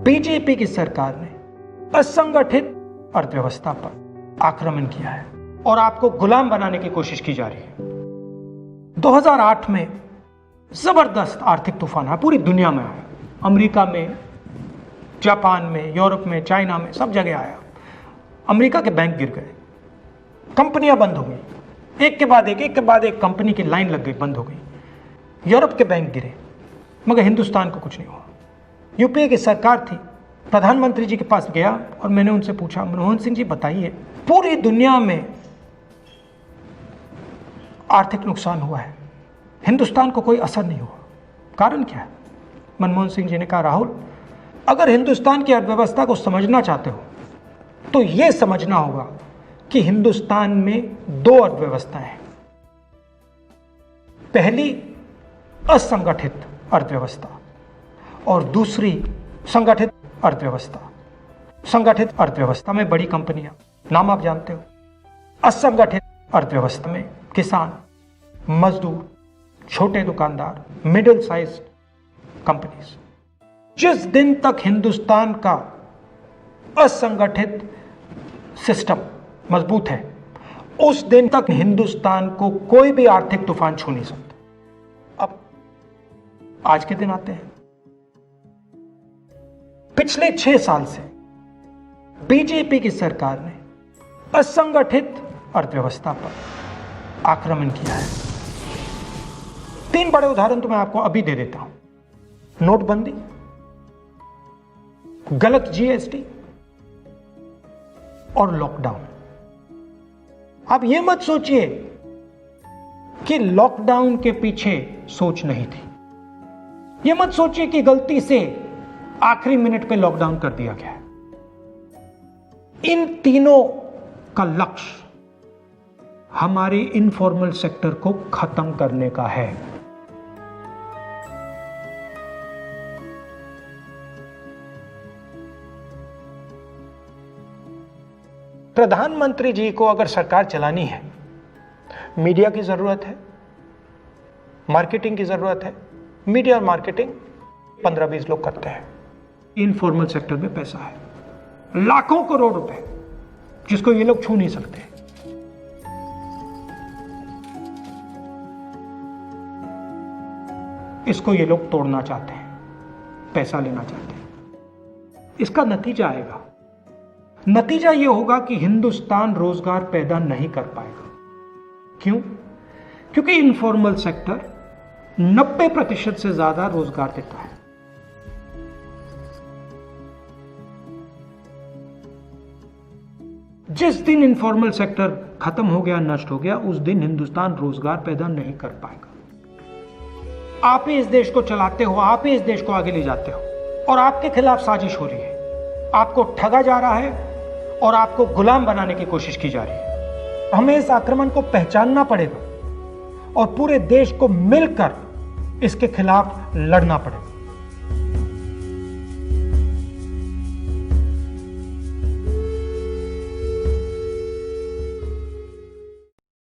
BJP की सरकार ने असंगठित अर्थव्यवस्था पर आक्रमण किया है और आपको गुलाम बनाने की कोशिश की जा रही है। 2008 में जबरदस्त आर्थिक तूफान आया, पूरी दुनिया में आया, अमेरिका में, जापान में, यूरोप में, चाइना में, सब जगह आया। अमेरिका के बैंक गिर गए, कंपनियां बंद हो गई, एक के बाद एक कंपनी की लाइन लग गई, बंद हो गई। यूरोप के बैंक गिरे, मगर हिंदुस्तान को कुछ नहीं हुआ। यूपीए की सरकार थी, प्रधानमंत्री जी के पास गया और मैंने उनसे पूछा, मनमोहन सिंह जी बताइए, पूरी दुनिया में आर्थिक नुकसान हुआ है, हिंदुस्तान को कोई असर नहीं हुआ, कारण क्या है? मनमोहन सिंह जी ने कहा, राहुल, अगर हिंदुस्तान की अर्थव्यवस्था को समझना चाहते हो तो यह समझना होगा कि हिंदुस्तान में दो अर्थव्यवस्थाएं हैं। पहली असंगठित अर्थव्यवस्था और दूसरी संगठित अर्थव्यवस्था। संगठित अर्थव्यवस्था में बड़ी कंपनियां, नाम आप जानते हो। असंगठित अर्थव्यवस्था में किसान, मजदूर, छोटे दुकानदार, मिडिल साइज कंपनीज। जिस दिन तक हिंदुस्तान का असंगठित सिस्टम मजबूत है, उस दिन तक हिंदुस्तान को कोई भी आर्थिक तूफान छू नहीं सकता। अब आज के दिन आते हैं। पिछले 6 साल से बीजेपी की सरकार ने असंगठित अर्थव्यवस्था पर आक्रमण किया है। 3 बड़े उदाहरण तो मैं आपको अभी दे देता हूं। नोटबंदी, गलत जीएसटी और लॉकडाउन। आप यह मत सोचिए कि लॉकडाउन के पीछे सोच नहीं थी। यह मत सोचिए कि गलती से आखिरी मिनट पे लॉकडाउन कर दिया गया है। इन तीनों का लक्ष्य हमारे इनफॉर्मल सेक्टर को खत्म करने का है। प्रधानमंत्री जी को अगर सरकार चलानी है, मीडिया की जरूरत है, मार्केटिंग की जरूरत है। मीडिया और मार्केटिंग 15-20 लोग करते हैं। इनफॉर्मल सेक्टर में पैसा है, लाखों करोड़ रुपए, जिसको ये लोग छू नहीं सकते। इसको ये लोग तोड़ना चाहते हैं, पैसा लेना चाहते हैं। इसका नतीजा आएगा। नतीजा यह होगा कि हिंदुस्तान रोजगार पैदा नहीं कर पाएगा। क्यों? क्योंकि इनफॉर्मल सेक्टर 90% से ज्यादा रोजगार देता है। जिस दिन इनफॉर्मल सेक्टर खत्म हो गया, नष्ट हो गया, उस दिन हिंदुस्तान रोजगार पैदा नहीं कर पाएगा। आप ही इस देश को चलाते हो, आप ही इस देश को आगे ले जाते हो, और आपके खिलाफ साजिश हो रही है। आपको ठगा जा रहा है और आपको गुलाम बनाने की कोशिश की जा रही है। हमें इस आक्रमण को पहचानना पड़ेगा और पूरे देश को मिलकर इसके खिलाफ लड़ना पड़ेगा।